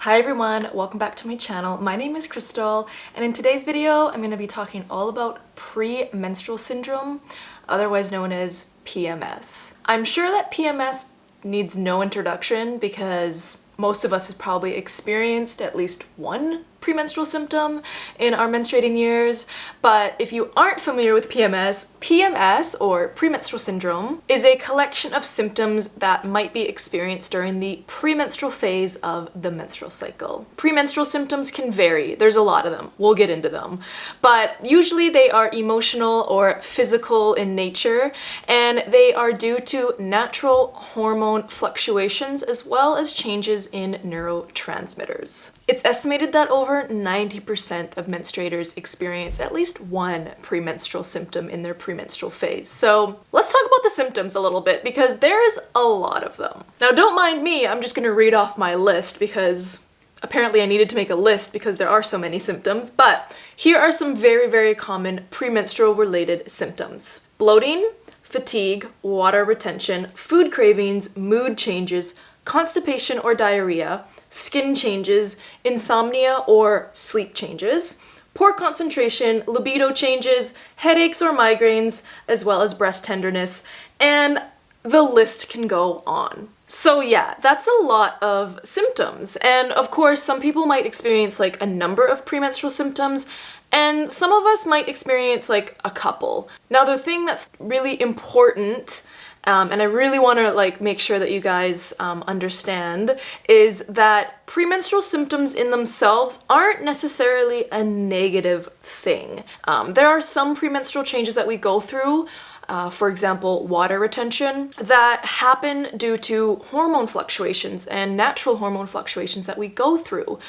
Hi everyone, welcome back to my channel. My name is Crystal, and in today's video I'm going to be talking all about premenstrual syndrome, otherwise known as PMS. I'm sure that PMS needs no introduction because most of us have probably experienced at least one premenstrual symptom in our menstruating years, but if you aren't familiar with PMS, or premenstrual syndrome, is a collection of symptoms that might be experienced during the premenstrual phase of the menstrual cycle. Premenstrual symptoms can vary, there's a lot of them, we'll get into them, but usually they are emotional or physical in nature, and they are due to natural hormone fluctuations as well as changes in neurotransmitters. It's estimated that over 90% of menstruators experience at least one premenstrual symptom in their premenstrual phase. So let's talk about the symptoms a little bit because there's a lot of them. Now don't mind me, I'm just going to read off my list because apparently I needed to make a list because there are so many symptoms, but here are some very common premenstrual related symptoms. Bloating, fatigue, water retention, food cravings, mood changes, constipation or diarrhea, skin changes, insomnia or sleep changes, poor concentration, libido changes, headaches or migraines, as well as breast tenderness, and the list can go on. So yeah, that's a lot of symptoms, and of course some people might experience like a number of premenstrual symptoms, and some of us might experience like a couple. Now the thing that's really important and I really want to make sure that you guys understand is that premenstrual symptoms in themselves aren't necessarily a negative thing. There are some premenstrual changes that we go through, for example, water retention, that happen due to hormone fluctuations and natural hormone fluctuations that we go through.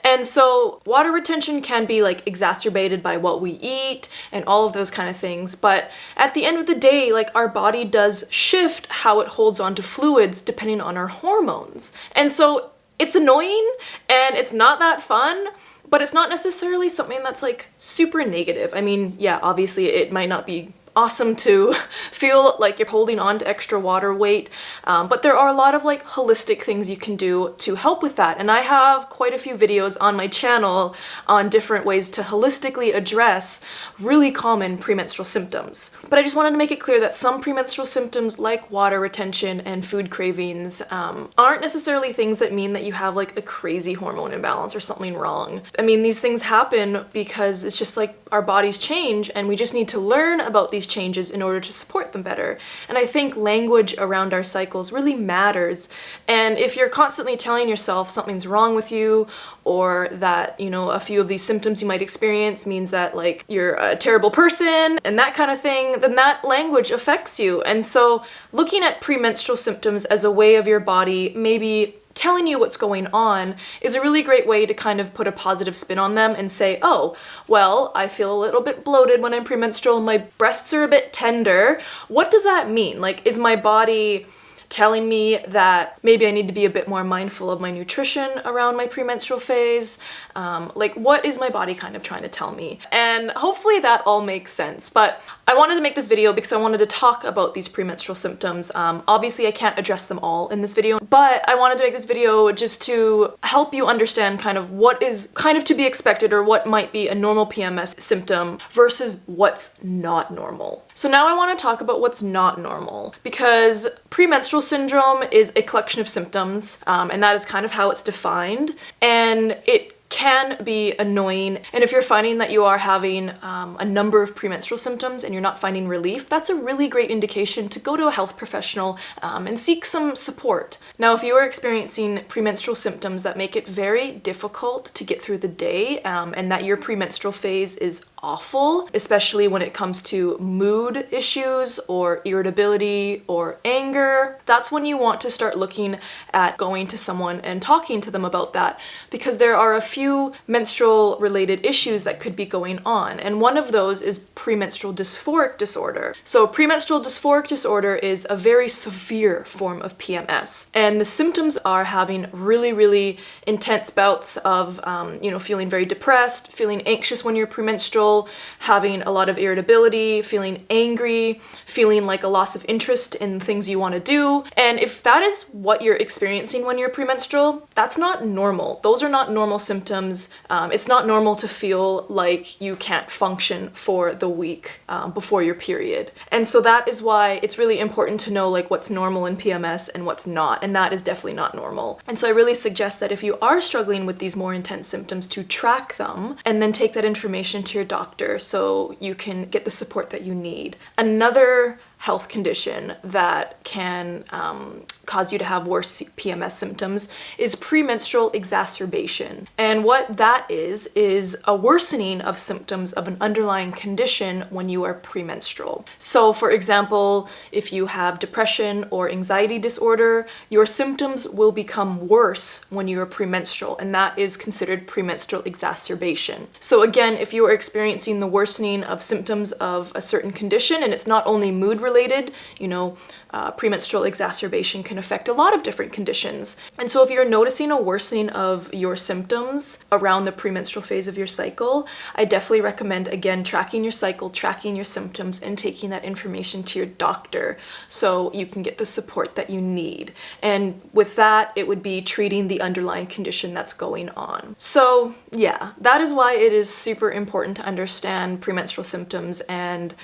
And so water retention can be exacerbated by what we eat and all of those kind of things. But at the end of the day, our body does shift how it holds on to fluids depending on our hormones. And so it's annoying and it's not that fun, but it's not necessarily something that's super negative. I mean, yeah, obviously it might not be awesome to feel like you're holding on to extra water weight, but there are a lot of holistic things you can do to help with that, and I have quite a few videos on my channel on different ways to holistically address really common premenstrual symptoms. But I just wanted to make it clear that some premenstrual symptoms like water retention and food cravings aren't necessarily things that mean that you have a crazy hormone imbalance or something wrong. I mean, these things happen because it's just our bodies change, and we just need to learn about these changes in order to support them better. And I think language around our cycles really matters. And if you're constantly telling yourself something's wrong with you, or that, a few of these symptoms you might experience means that you're a terrible person and that kind of thing, then that language affects you. And so looking at premenstrual symptoms as a way of your body maybe telling you what's going on is a really great way to kind of put a positive spin on them and say, oh, well, I feel a little bit bloated when I'm premenstrual, my breasts are a bit tender. What does that mean? Is my body telling me that maybe I need to be a bit more mindful of my nutrition around my premenstrual phase? What is my body kind of trying to tell me? And hopefully that all makes sense. But I wanted to make this video because I wanted to talk about these premenstrual symptoms. Obviously I can't address them all in this video, but I wanted to make this video just to help you understand kind of what is kind of to be expected, or what might be a normal PMS symptom versus what's not normal. So now I want to talk about what's not normal, because premenstrual syndrome is a collection of symptoms, and that is kind of how it's defined, and it can be annoying. And if you're finding that you are having a number of premenstrual symptoms and you're not finding relief, that's a really great indication to go to a health professional and seek some support. Now, if you are experiencing premenstrual symptoms that make it very difficult to get through the day, and that your premenstrual phase is awful, especially when it comes to mood issues or irritability or anger, that's when you want to start looking at going to someone and talking to them about that, because there are a few menstrual related issues that could be going on, and one of those is premenstrual dysphoric disorder. So premenstrual dysphoric disorder is a very severe form of PMS, and the symptoms are having really intense bouts of feeling very depressed, feeling anxious when you're premenstrual, menstrual, having a lot of irritability, feeling angry, feeling like a loss of interest in things you want to do. And if that is what you're experiencing when you're premenstrual, that's not normal. Those are not normal symptoms. It's not normal to feel like you can't function for the week before your period. And so that is why it's really important to know like what's normal in PMS and what's not, and that is definitely not normal. And so I really suggest that if you are struggling with these more intense symptoms, to track them and then take that information to your doctor so you can get the support that you need. Another health condition that can cause you to have worse PMS symptoms is premenstrual exacerbation. And what that is a worsening of symptoms of an underlying condition when you are premenstrual. So for example, if you have depression or anxiety disorder, your symptoms will become worse when you are premenstrual, and that is considered premenstrual exacerbation. So again, if you are experiencing the worsening of symptoms of a certain condition, and it's not only mood related, premenstrual exacerbation can affect a lot of different conditions. And so if you're noticing a worsening of your symptoms around the premenstrual phase of your cycle, I definitely recommend, again, tracking your cycle, tracking your symptoms, and taking that information to your doctor so you can get the support that you need. And with that, it would be treating the underlying condition that's going on. So yeah, that is why it is super important to understand premenstrual symptoms and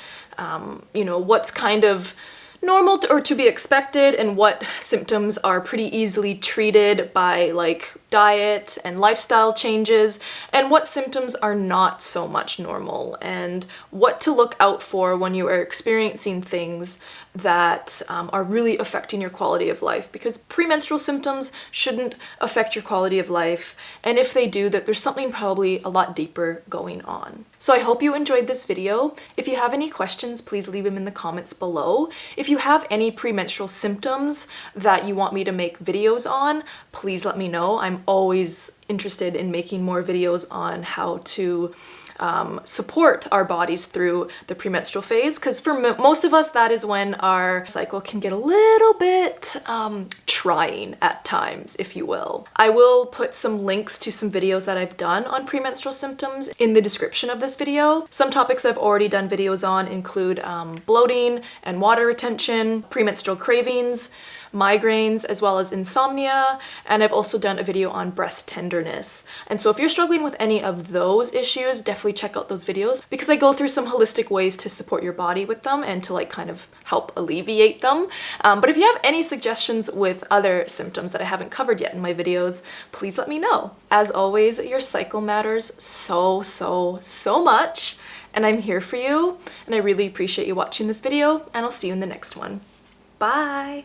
what's kind of normal or to be expected, and what symptoms are pretty easily treated by like diet and lifestyle changes, and what symptoms are not so much normal, and what to look out for when you are experiencing things that are really affecting your quality of life, because premenstrual symptoms shouldn't affect your quality of life, and if they do, that there's something probably a lot deeper going on. So I hope you enjoyed this video. If you have any questions, please leave them in the comments below. If you have any premenstrual symptoms that you want me to make videos on, please let me know. I'm always interested in making more videos on how to support our bodies through the premenstrual phase, because for most of us, that is when our cycle can get a little bit trying at times, if you will. I will put some links to some videos that I've done on premenstrual symptoms in the description of this video. Some topics I've already done videos on include bloating and water retention, premenstrual cravings, migraines, as well as insomnia, and I've also done a video on breast tenderness. And so if you're struggling with any of those issues, definitely check out those videos, because I go through some holistic ways to support your body with them and to like kind of help alleviate them. But if you have any suggestions with other symptoms that I haven't covered yet in my videos, please let me know. As always, your cycle matters so much, and I'm here for you, and I really appreciate you watching this video, and I'll see you in the next one. Bye!